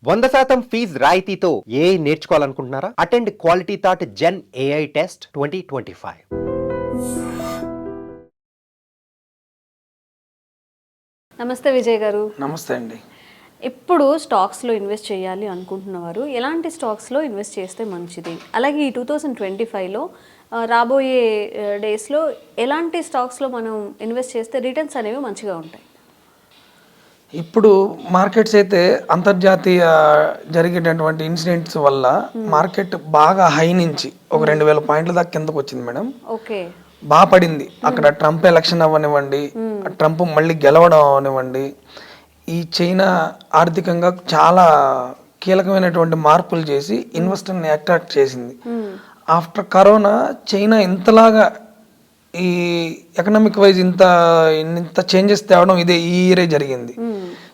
100% fees రాయితీతో AI నేర్చుకోవాలనుకుంటున్నారా? Attend quality thought gen AI test 2025. నమస్తే విజయ్ గారు. నమస్తే అండి. ఇప్పుడు స్టాక్స్లో ఇన్వెస్ట్ చేయాలి అనుకుంటున్నవారు ఎలాంటి స్టాక్స్లో ఇన్వెస్ట్ చేస్తే మంచిది, అలాగే ఈ 2025లో రాబోయే డేస్లో ఎలాంటి స్టాక్స్లో మనం ఇన్వెస్ట్ చేస్తే రిటర్న్స్ అనేవి మంచిగా ఉంటాయి? ఇప్పుడు మార్కెట్స్ అయితే అంతర్జాతీయ జరిగేటటువంటి ఇన్సిడెంట్స్ వల్ల మార్కెట్ బాగా హై నుంచి ఒక 2000 పాయింట్ల దాకా కిందకు వచ్చింది మేడం. ఓకే, బాగా పడింది. అక్కడ ట్రంప్ ఎలక్షన్ అవ్వనివ్వండి, ట్రంప్ మళ్ళీ గెలవడం అవనివ్వండి, ఈ చైనా ఆర్థికంగా చాలా కీలకమైనటువంటి మార్పులు చేసి ఇన్వెస్టర్ని అట్రాక్ట్ చేసింది. ఆఫ్టర్ కరోనా చైనా ఇంతలాగా ఈ ఎకనామిక్ వైజ్ ఇంత చేంజెస్ తేవడం ఈ ఇయరే జరిగింది.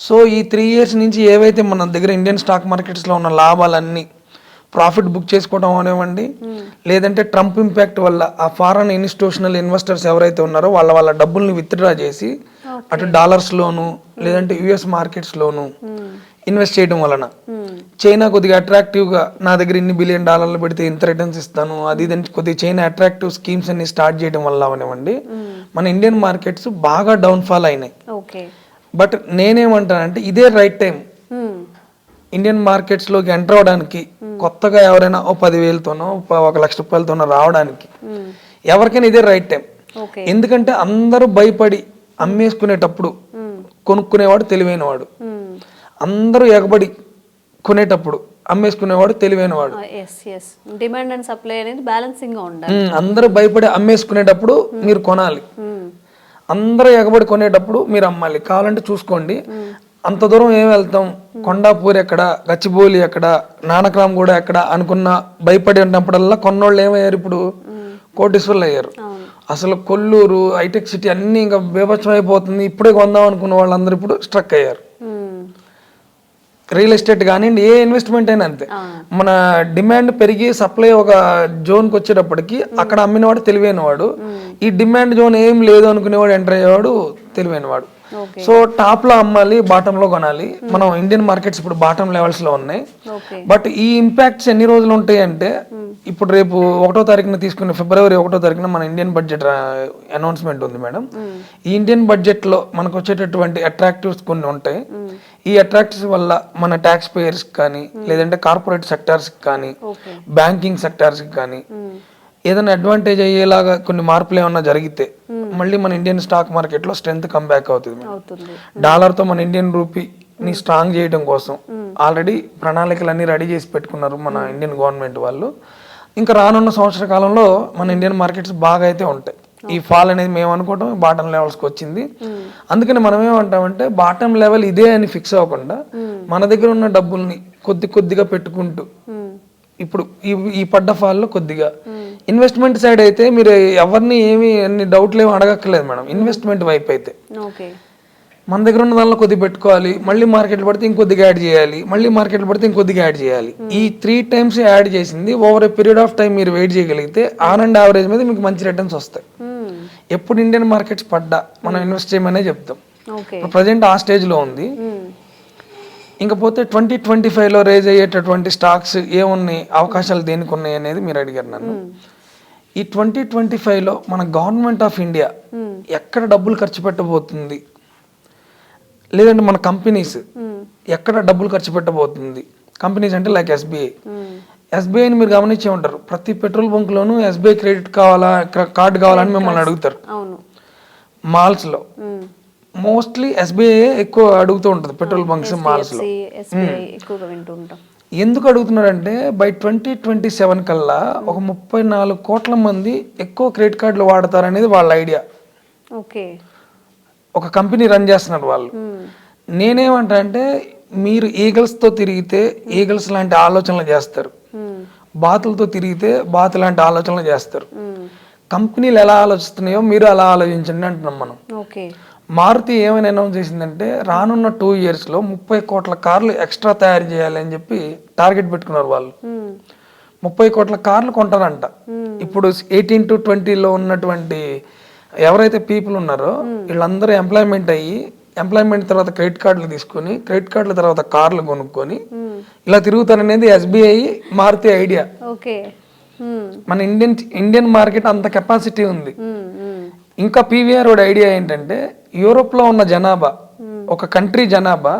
సో ఈ 3 years నుంచి ఏవైతే మన దగ్గర ఇండియన్ స్టాక్ మార్కెట్స్లో ఉన్న లాభాలన్నీ ప్రాఫిట్ బుక్ చేసుకోవడం అవనివ్వండి, లేదంటే ట్రంప్ ఇంపాక్ట్ వల్ల ఆ ఫారెన్ ఇన్స్టిట్యూషనల్ ఇన్వెస్టర్స్ ఎవరైతే ఉన్నారో వాళ్ళ డబ్బుల్ని విత్డ్రా చేసి అటు డాలర్స్లోను లేదంటే యుఎస్ మార్కెట్స్లోను ఇన్వెస్ట్ చేయడం వలన చైనా కొద్దిగా అట్రాక్టివ్గా నా దగ్గర ఇన్ని $1 బిలియన్ పెడితే ఇంత రిటర్న్స్ ఇస్తాను అది ఇదని కొద్దిగా చైనా అట్రాక్టివ్ స్కీమ్స్ అన్ని స్టార్ట్ చేయడం వల్ల అవనివ్వండి మన ఇండియన్ మార్కెట్స్ బాగా డౌన్ఫాల్ అయినాయి. బట్ నేనేమంటానంటే ఇదే రైట్ టైం ఇండియన్ మార్కెట్స్లోకి ఎంటర్ అవడానికి. కొత్తగా ఎవరైనా 10,000తోనో 1,00,000 రూపాయలతోనో రావడానికి ఎవరికైనా ఇదే రైట్ టైం. ఎందుకంటే అందరూ భయపడి అమ్మేసుకునేటప్పుడు కొనుక్కునేవాడు తెలివైనవాడు, అందరూ ఎగబడి కొనేటప్పుడు అమ్మేసుకునేవాడు తెలివైనవాడు. డిమాండ్ అండ్ సప్లై అనేది బ్యాలెన్సింగ్ గా ఉండాలి. అందరూ భయపడి అమ్మేసుకునేటప్పుడు మీరు కొనాలి, అందరూ ఎగబడి కొనేటప్పుడు మీరు అమ్మాలి. కావాలంటే చూసుకోండి, అంత దూరం ఏం వెళ్తాం, కొండాపూర్ ఎక్కడ, గచ్చిబౌలి ఎక్కడ, నానక్రామ్ కూడా ఎక్కడ అనుకున్న భయపడి ఉన్నప్పుడల్లా కొన్నోళ్ళు ఏమయ్యారు, ఇప్పుడు కోటీశ్వర్లు అయ్యారు. అసలు కొల్లూరు హైటెక్ సిటీ అన్ని ఇంకా బీభత్సం అయిపోతుంది, ఇప్పుడే కొందాం అనుకున్న వాళ్ళందరూ ఇప్పుడు స్ట్రక్ అయ్యారు. రియల్ ఎస్టేట్ కానివ్వండి, ఏ ఇన్వెస్ట్మెంట్ అయినా అంతే. మన డిమాండ్ పెరిగి సప్లై ఒక జోన్కి వచ్చేటప్పటికి అక్కడ అమ్మినవాడు తెలివైనవాడు, ఈ డిమాండ్ జోన్ ఏం లేదు అనుకునేవాడు ఎంటర్ అయ్యేవాడు తెలివైనవాడు. సో టాప్ లో అమ్మాలి, బాటమ్ లో కొనాలి. మనం ఇండియన్ మార్కెట్స్ ఇప్పుడు బాటమ్ లెవెల్స్ లో ఉన్నాయి. బట్ ఈ ఇంపాక్ట్స్ ఎన్ని రోజులు ఉంటాయి అంటే, ఇప్పుడు రేపు 1వ తారీఖున తీసుకున్న ఫిబ్రవరి 1వ తారీఖున మన ఇండియన్ బడ్జెట్ అనౌన్స్మెంట్ ఉంది మేడం. ఈ ఇండియన్ బడ్జెట్ లో మనకు వచ్చేటటువంటి అట్రాక్టివ్స్ కొన్ని ఉంటాయి. ఈ అట్రాక్టివ్స్ వల్ల మన ట్యాక్స్ పేయర్స్ కానీ లేదంటే కార్పొరేట్ సెక్టార్స్ కానీ బ్యాంకింగ్ సెక్టార్స్ కానీ ఏదైనా అడ్వాంటేజ్ అయ్యేలాగా కొన్ని మార్పులు ఏమన్నా జరిగితే మళ్ళీ మన ఇండియన్ స్టాక్ మార్కెట్ లో స్ట్రెంత్ కమ్బ్యాక్ అవుతుంది. డాలర్ తో మన ఇండియన్ రూపీని స్ట్రాంగ్ చేయడం కోసం ఆల్రెడీ ప్రణాళికలు అన్ని రెడీ చేసి పెట్టుకున్నారు మన ఇండియన్ గవర్నమెంట్ వాళ్ళు. ఇంకా రానున్న సంవత్సర కాలంలో మన ఇండియన్ మార్కెట్స్ బాగా అయితే ఉంటాయి. ఈ ఫాల్ అనేది మేము అనుకోవటం బాటమ్ లెవెల్స్కి వచ్చింది. అందుకని మనం ఏమంటామంటే బాటమ్ లెవెల్ ఇదే అని ఫిక్స్ అవ్వకుండా మన దగ్గర ఉన్న డబ్బుల్ని కొద్దిగా పెట్టుకుంటూ ఇప్పుడు ఈ పడ్డ ఫాల్లో కొద్దిగా ఇన్వెస్ట్మెంట్ సైడ్ అయితే మీరు ఎవరిని ఏమి అన్ని డౌట్లు ఏమి అడగక్కర్లేదు మేడం. ఇన్వెస్ట్మెంట్ వైపు అయితే మన దగ్గర ఉన్న దానిలో కొద్దిగా పెట్టుకోవాలి, మళ్ళీ మార్కెట్లు పడితే ఇంకొద్దిగా యాడ్ చేయాలి, మళ్ళీ మార్కెట్లు పడితే ఇంకొద్దిగా యాడ్ చేయాలి. ఈ 3 times యాడ్ చేసింది over a period of time మీరు వెయిట్ చేయగలిగితే ఆన్ అండ్ యావరేజ్ మీద మీకు మంచి రిటర్న్స్ వస్తాయి. ఎప్పుడు ఇండియన్ మార్కెట్స్ పడ్డా మనం ఇన్వెస్ట్ చేయమనే చెప్తాం. ప్రజెంట్ ఆ స్టేజ్లో ఉంది. ఇంకపోతే 2025లో రేజ్ అయ్యేటటువంటి స్టాక్స్ ఏమున్నాయి, అవకాశాలు దేనికి ఉన్నాయి అనేది మీరు అడిగారు నన్ను. ఈ 2025లో మన గవర్నమెంట్ ఆఫ్ ఇండియా ఎక్కడ డబ్బులు ఖర్చు పెట్టబోతుంది, లేదంటే మన కంపెనీస్ ఎక్కడ డబ్బులు ఖర్చు పెట్టబోతుంది. కంపెనీస్ అంటే లైక్ ఎస్బీఐని మీరు గమనించే ఉంటారు. ప్రతి పెట్రోల్ బంక్లోనూ ఎస్బీఐ క్రెడిట్ కావాలా, కార్డు కావాలని మిమ్మల్ని అడుగుతారు. మాల్స్లో మోస్ట్లీ ఎస్బీఐ ఎక్కువ అడుగుతూ ఉంటుంది పెట్రోల్ బంక్స్, మాల్స్ లో. ఎందుకు అడుగుతున్నారంటే బై 2027 కల్లా ఒక 34 కోట్ల మంది ఎక్కువ క్రెడిట్ కార్డులు వాడతారనేది వాళ్ళ ఐడియా. ఒక కంపెనీ రన్ చేస్తున్నారు వాళ్ళు. నేనేమంటా అంటే మీరు ఈగల్స్తో తిరిగితే ఈగల్స్ లాంటి ఆలోచనలు చేస్తారు, బాతులతో తిరిగితే బాతు లాంటి ఆలోచనలు చేస్తారు. కంపెనీలు ఎలా ఆలోచిస్తున్నాయో మీరు అలా ఆలోచించండి అంటున్నాం మనం. మారుతి ఏమైనా అనౌన్స్ చేసిందంటే రానున్న 2 yearsలో 30 కోట్ల కార్లు ఎక్స్ట్రా తయారు చేయాలి అని చెప్పి టార్గెట్ పెట్టుకున్నారు వాళ్ళు. 30 కోట్ల కార్లు కొంటారంట. ఇప్పుడు 18 to 20లో ఉన్నటువంటి ఎవరైతే పీపుల్ ఉన్నారో వీళ్ళందరూ ఎంప్లాయ్మెంట్ అయ్యి ఎంప్లాయ్మెంట్ తర్వాత క్రెడిట్ కార్డులు తీసుకొని క్రెడిట్ కార్డుల తర్వాత కార్లు కొనుక్కొని ఇలా తిరుగుతారనేది SBI మారుతి ఐడియా. ఓకే. మన ఇండియన్ మార్కెట్ అంత కెపాసిటీ ఉంది. ఇంకా PVR వాడి ఐడియా ఏంటంటే యూరోప్లో ఉన్న జనాభా ఒక కంట్రీ జనాభా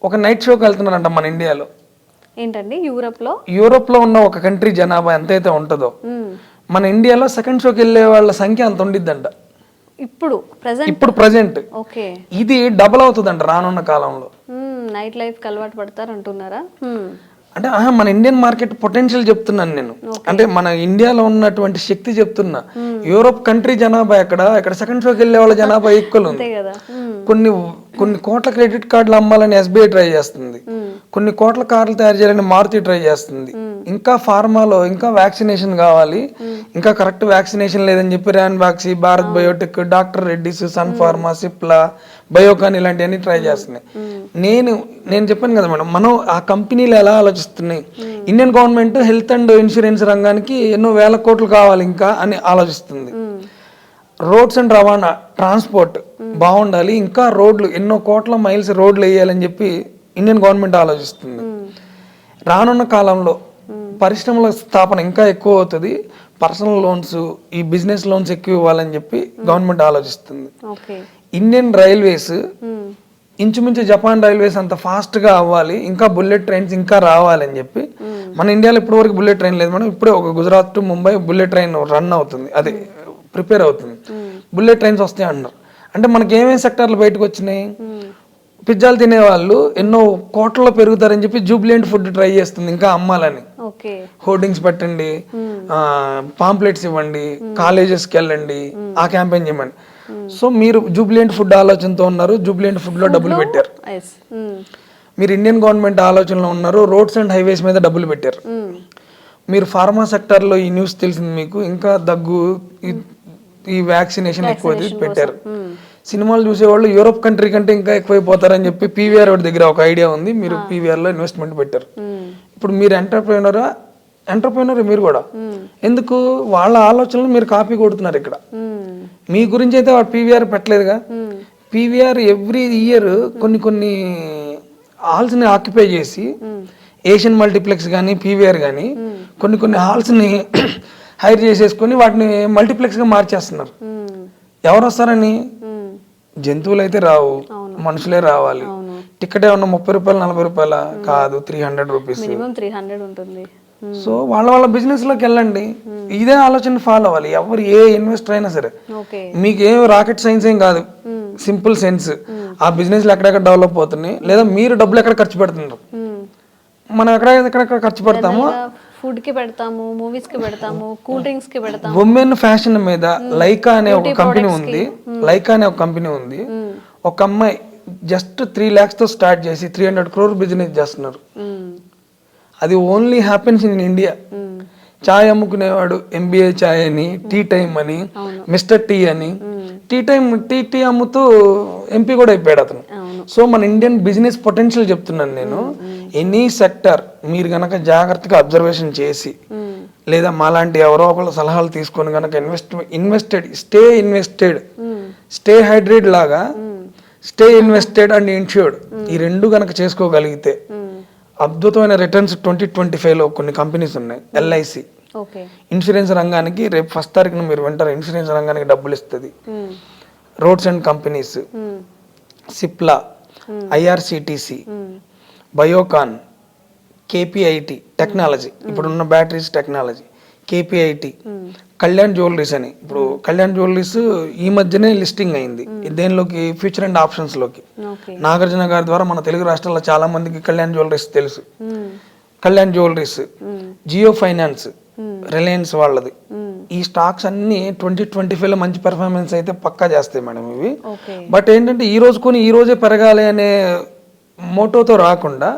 ఒక నైట్ షోకి వెళ్తున్నారంట మన ఇండియాలో. ఏంటండి యూరోప్లో ఉన్న ఒక కంట్రీ జనాభా ఎంతైతే ఉంటుందో మన ఇండియాలో సెకండ్ షోకి వెళ్ళే వాళ్ళ సంఖ్య అంత ఉండిద్దంట ఇప్పుడు ప్రజెంట్. ఓకే. ఇది డబుల్ అవుతుందంట రానున్న కాలంలో. నైట్ లైఫ్ అలవాటు పడతారు అంటున్నారా? అంటే మన ఇండియన్ మార్కెట్ పొటెన్షియల్ చెప్తున్నాను నేను. అంటే మన ఇండియాలో ఉన్నటువంటి శక్తి చెప్తున్నా. యూరోప్ కంట్రీ జనాభా ఇక్కడ సెకండ్ షోకి వెళ్ళే వాళ్ళ జనాభా ఈక్వల్ ఉంది. కొన్ని కోట్ల క్రెడిట్ కార్డులు అమ్మాలని SBI ట్రై చేస్తుంది, కొన్ని కోట్ల కార్లు తయారు చేయాలని మారుతి ట్రై చేస్తుంది. ఇంకా ఫార్మాలో ఇంకా వ్యాక్సినేషన్ కావాలి, ఇంకా కరెక్ట్ వ్యాక్సినేషన్ లేదని చెప్పి ర్యాన్బాక్సీ, భారత్ బయోటెక్, డాక్టర్ రెడ్డిస్, సన్ ఫార్మా, సిప్లా, బయోకాన్ ఇలాంటివన్నీ ట్రై చేస్తున్నాయి. నేను చెప్పాను కదా మేడం, మనం ఆ కంపెనీలు ఎలా ఆలోచిస్తున్నాయి, Indian government health and insurance రంగానికి ఎన్నో వేల కోట్లు కావాలి ఇంకా అని ఆలోచిస్తుంది. రోడ్స్ అండ్ రవాణా ట్రాన్స్పోర్ట్ బాగుండాలి, ఇంకా రోడ్లు ఎన్నో కోట్ల మైల్స్ రోడ్లు వేయాలని చెప్పి ఇండియన్ గవర్నమెంట్ ఆలోచిస్తుంది. రానున్న కాలంలో పరిశ్రమల స్థాపన ఇంకా ఎక్కువ అవుతుంది, పర్సనల్ లోన్స్, ఈ బిజినెస్ లోన్స్ ఎక్కువ ఇవ్వాలని చెప్పి గవర్నమెంట్ ఆలోచిస్తుంది. ఇండియన్ రైల్వేస్ ఇంచుమించు జపాన్ రైల్వేస్ అంత ఫాస్ట్ గా అవ్వాలి, ఇంకా బుల్లెట్ ట్రైన్స్ ఇంకా రావాలని చెప్పి. మన ఇండియాలో ఇప్పటి వరకు బుల్లెట్ ట్రైన్ లేదు మేడం. ఇప్పుడే ఒక Gujarat to Mumbai bullet train run అవుతుంది, అది ప్రిపేర్ అవుతుంది. బుల్లెట్ ట్రైన్స్ వస్తాయి అంటున్నారు. అంటే మనకి ఏమేమి సెక్టార్లు బయటకు వచ్చినాయి? పిజ్జాలు తినేవాళ్ళు ఎన్నో కోట్లలో పెరుగుతారని చెప్పి జూబ్లియంట్ ఫుడ్ ట్రై చేస్తుంది ఇంకా అమ్మాలని. హోర్డింగ్స్ పెట్టండి, పాంప్లెట్స్ ఇవ్వండి, కాలేజెస్కి వెళ్ళండి, ఆ క్యాంపెయిన్ చేయమండి. సో మీరు జూబ్లియంట్ ఫుడ్ ఆలోచనతో ఉన్నారు, జూబ్లియంట్ ఫుడ్ లో డబ్బులు పెట్టారు. మీరు ఇండియన్ గవర్నమెంట్ ఆలోచనలో ఉన్నారు, రోడ్స్ అండ్ హైవేస్ మీద డబ్బులు పెట్టారు. మీరు ఫార్మా సెక్టార్లో ఈ న్యూస్ తెలిసింది మీకు, ఇంకా దగ్గు, ఈ వ్యాక్సినేషన్ ఎక్కువ పెట్టారు. సినిమాలు చూసేవాళ్ళు యూరోప్ కంట్రీ కంటే ఇంకా ఎక్కువైపోతారని చెప్పి PVR వాడి దగ్గర ఒక ఐడియా ఉంది, మీరు PVR లో ఇన్వెస్ట్మెంట్ పెట్టారు. ఇప్పుడు మీరు ఎంటర్ప్రెన్యూర్ మీరు కూడా. ఎందుకు? వాళ్ళ ఆలోచనలు మీరు కాపీ కొడుతున్నారు. ఇక్కడ మీ గురించి అయితే వాడు PVR పెట్టలేదుగా. PVR ఎవ్రీ ఇయర్ కొన్ని హాల్స్ని ఆక్యుపై చేసి, ఏషియన్ మల్టీప్లెక్స్ కానీ PVR కానీ కొన్ని హాల్స్ని హైర్ చేసేసుకొని వాటిని మల్టీప్లెక్స్గా మార్చేస్తున్నారు. ఎవరు వస్తారని? జంతువులు అయితే రావు, మనుషులే రావాలి. టికెట్ ఏమన్నా 30 రూపాయలు 40 రూపాయల కాదు, 300 రూపీస్. సో వాళ్ళ బిజినెస్ లోకి వెళ్ళండి, ఇదే ఆలోచన ఫాలో అవ్వాలి ఎవరు, ఏ ఇన్వెస్టర్ అయినా సరే. మీకు ఏం రాకెట్ సైన్స్ ఏం కాదు, సింపుల్ సెన్స్. ఆ బిజినెస్ లో ఎక్కడెక్కడ డెవలప్ అవుతున్నాయి, లేదా మీరు డబ్బులు ఎక్కడ ఖర్చు పెడుతున్నారు, మనం ఎక్కడెక్కడ ఖర్చు పెడతామో. ఫుడ్ కి పెడతాము, మూవీస్ కి పెడతాము, కూల్ డ్రింక్స్ కి పెడతాము. ఉమెన్ ఫ్యాషన్ మీద లైకా అనే ఒక కంపెనీ ఉంది. ఒక అమ్మాయి జస్ట్ 3 lakhs తో స్టార్ట్ చేసి 300 crore బిజినెస్ చేస్తున్నారు. అది only happens in India. Chai అమ్ముకునేవాడు MBA చాయ్ అని, టీ టైమ్ అని, మిస్టర్ టీ అని, టీ అమ్ముతూ MP కూడా అయిపోయాడు అతను. సో మన ఇండియన్ బిజినెస్ పొటెన్షియల్ చెప్తున్నాను నేను. ఎనీ సెక్టర్ మీరు గనక జాగ్రత్తగా అబ్జర్వేషన్ చేసి, లేదా మాలాంటి ఎవరో ఒకళ్ళ సలహాలు తీసుకొని గనక స్టే హైడ్రేట్ లాగా స్టే ఇన్వెస్టెడ్ అండ్ ఇన్ష్యూర్డ్, ఈ రెండు గనక చేసుకోగలిగితే అద్భుతమైన రిటర్న్స్ 2025లో కొన్ని కంపెనీస్ ఉన్నాయి. LIC ఇన్సూరెన్స్ రంగానికి రేపు 1st తారీఖున మీరు వింటారు, ఇన్సూరెన్స్ రంగానికి డబ్బులు ఇస్తుంది. Roads and companies, Cipla, IRCTC, Biocon, KPIT technology, ఇప్పుడున్న batteries technology, KPIT, Kalyan jewelleries అని. ఇప్పుడు కళ్యాణ్ జ్యువెలరీస్ ఈ మధ్యనే లిస్టింగ్ అయింది దేనిలోకి, ఫ్యూచర్ అండ్ ఆప్షన్స్ లోకి. నాగార్జున గారి ద్వారా మన తెలుగు రాష్ట్రాల్లో చాలా మందికి కళ్యాణ్ జ్యువెలరీస్ తెలుసు. కళ్యాణ్ జ్యువెలరీస్, జియో ఫైనాన్స్, రిలయన్స్ వాళ్ళది. ఈ స్టాక్స్ అన్ని 2025లో మంచి పెర్ఫార్మెన్స్ అయితే పక్కా చేస్తాయి మేడం ఇవి. బట్ ఏంటంటే ఈ రోజు కొని ఈ రోజే పెరగాలి అనే మోటోతో రాకుండా,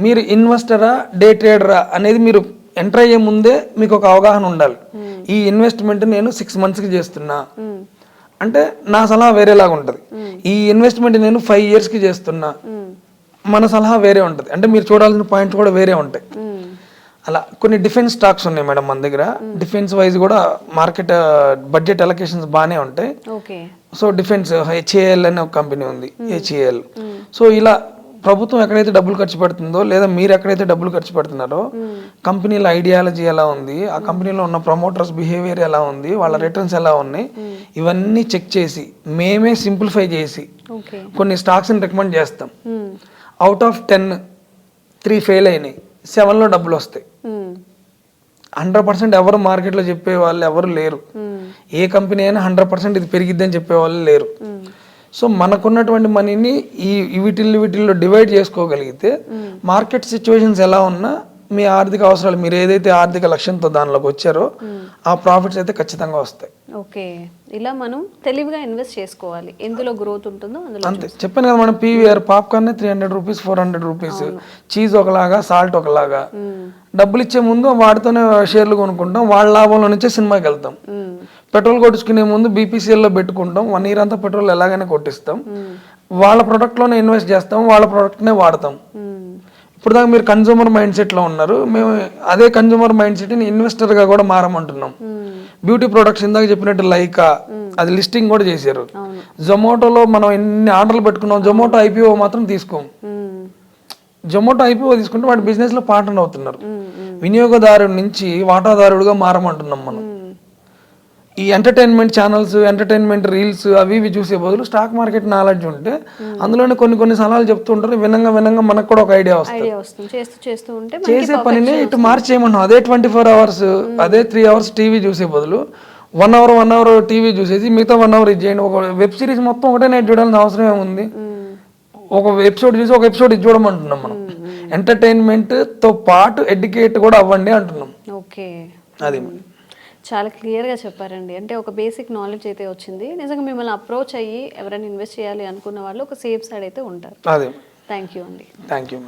మీరు ఇన్వెస్టరా డే ట్రేడరా అనేది మీరు ఎంటర్ అయ్యే ముందే మీకు ఒక అవగాహన ఉండాలి. ఈ ఇన్వెస్ట్మెంట్ నేను 6 monthsకి చేస్తున్నా అంటే నా సలహా వేరేలాగా ఉంటుంది. ఈ ఇన్వెస్ట్మెంట్ నేను 5 yearsకి చేస్తున్నా, మన సలహా వేరే ఉంటుంది. అంటే మీరు చూడాల్సిన పాయింట్స్ కూడా వేరే ఉంటాయి. అలా కొన్ని డిఫెన్స్ స్టాక్స్ ఉన్నాయి మేడం మన దగ్గర. డిఫెన్స్ వైజ్ కూడా మార్కెట్ బడ్జెట్ అలొకేషన్స్ బాగానే ఉంటాయి. ఓకే. సో డిఫెన్స్ హెచ్ఏఎల్ అనే ఒక కంపెనీ ఉంది, హెచ్ఏఎల్. సో ఇలా ప్రభుత్వం ఎక్కడైతే డబ్బులు ఖర్చు పెడుతుందో లేదా మీరు ఎక్కడైతే డబ్బులు ఖర్చు పెడుతున్నారో కంపెనీల ఐడియాలజీ ఎలా ఉంది, ఆ కంపెనీలో ఉన్న ప్రమోటర్స్ బిహేవియర్ ఎలా ఉంది, వాళ్ళ రిటర్న్స్ ఎలా ఉన్నాయి, ఇవన్నీ చెక్ చేసి మేమే సింప్లిఫై చేసి కొన్ని స్టాక్స్ని రికమెండ్ చేస్తాం. అవుట్ ఆఫ్ 10 3 ఫెయిల్ అయినాయి, 7లో డబ్బులు వస్తాయి. 100% ఎవరు మార్కెట్లో చెప్పే వాళ్ళు ఎవరు లేరు. ఏ కంపెనీ అయినా 100% ఇది పెరిగిద్దని చెప్పే వాళ్ళు లేరు. సో మనకున్నటువంటి మనీని వీటిల్లో డివైడ్ చేసుకోగలిగితే మార్కెట్ సిచ్యువేషన్స్ ఎలా ఉన్నా మీ ఆర్థిక అవసరాలు, మీరు ఏదైతే ఆర్థిక లక్ష్యంతో దానిలోకి వచ్చారో ఆ ప్రాఫిట్స్ అయితే ఖచ్చితంగా వస్తాయి. ఓకే. ఇలా మనం తెలివిగా ఇన్వెస్ట్ చేసుకోవాలి, ఎందులో గ్రోత్ ఉంటుందో అందులో. అంతే చెప్పాను కదా, మనం PVR popcorn 300 rupees 400 rupees, cheese ఒకలాగా, సాల్ట్ ఒకలాగా. డబ్బులు ఇచ్చే ముందు వాటితోనే షేర్లు కొనుక్కుంటాం, వాళ్ళ లాభంలో నుంచే సినిమాకి వెళ్తాం. పెట్రోల్ కొట్టించుకునే ముందు బీపీసీఎల్లో పెట్టుకుంటాం, 1 ఇయర్ అంతా పెట్రోల్ ఎలాగైనా కొట్టిస్తాం, వాళ్ళ ప్రొడక్ట్లోనే ఇన్వెస్ట్ చేస్తాం, వాళ్ళ ప్రొడక్ట్నే వాడతాం. ఇప్పుడు దాకా మీరు కన్జ్యూమర్ మైండ్ సెట్లో ఉన్నారు, మేము అదే కన్జ్యూమర్ మైండ్ సెట్ని ఇన్వెస్టర్గా కూడా మారమంటున్నాం. బ్యూటీ ప్రొడక్ట్స్ ఇందాక చెప్పినట్టు లైకా అది లిస్టింగ్ కూడా చేశారు. జొమాటోలో మనం ఎన్ని ఆర్డర్లు పెట్టుకున్నాం, జొమాటో ఐపీఓ మాత్రం తీసుకోం. జొమాటో ఐపీఓ తీసుకుంటే వాడి బిజినెస్లో పార్ట్నర్ అవుతున్నారు. వినియోగదారుడి నుంచి వాటాదారుడుగా మారమంటున్నాం మనం. ఈ ఎంటర్టైన్మెంట్ ఛానల్స్, ఎంటర్టైన్మెంట్ రీల్స్ అవి ఇవి చూసే బదులు స్టాక్ మార్కెట్ నాలెడ్జ్ ఉంటే అందులోనే కొన్ని సలహాలు చెప్తుంటారు. వినంగా మనకు కూడా ఒక ఐడియా వస్తుంది. చేసే పనిని ఇటు మార్చేయమన్నాం. అదే 24 hours, అదే 3 hours టీవీ చూసే బదులు 1 hour టీవీ చూసేసి మిగతా 1 hour ఇది చేయండి. ఒక వెబ్ సిరీస్ మొత్తం ఒకటే నైట్ చూడాల్సిన అవసరం ఏముంది? ఒక ఎపిసోడ్ చూసి ఒక ఎపిసోడ్ ఇది చూడమంటున్నాం మనం. ఎంటర్టైన్మెంట్ తో పాటు ఎడ్యుకేట్ కూడా అవ్వండి అంటున్నాం. ఓకే, అది చాలా క్లియర్గా చెప్పారండి. అంటే ఒక బేసిక్ నాలెడ్జ్ అయితే వచ్చింది. నిజంగా మిమ్మల్ని అప్రోచ్ అయ్యి ఎవరైనా ఇన్వెస్ట్ చేయాలి అనుకున్న వాళ్ళు ఒక సేఫ్ సైడ్ అయితే ఉంటారు. అదే. థ్యాంక్ యూ అండి. Thank you.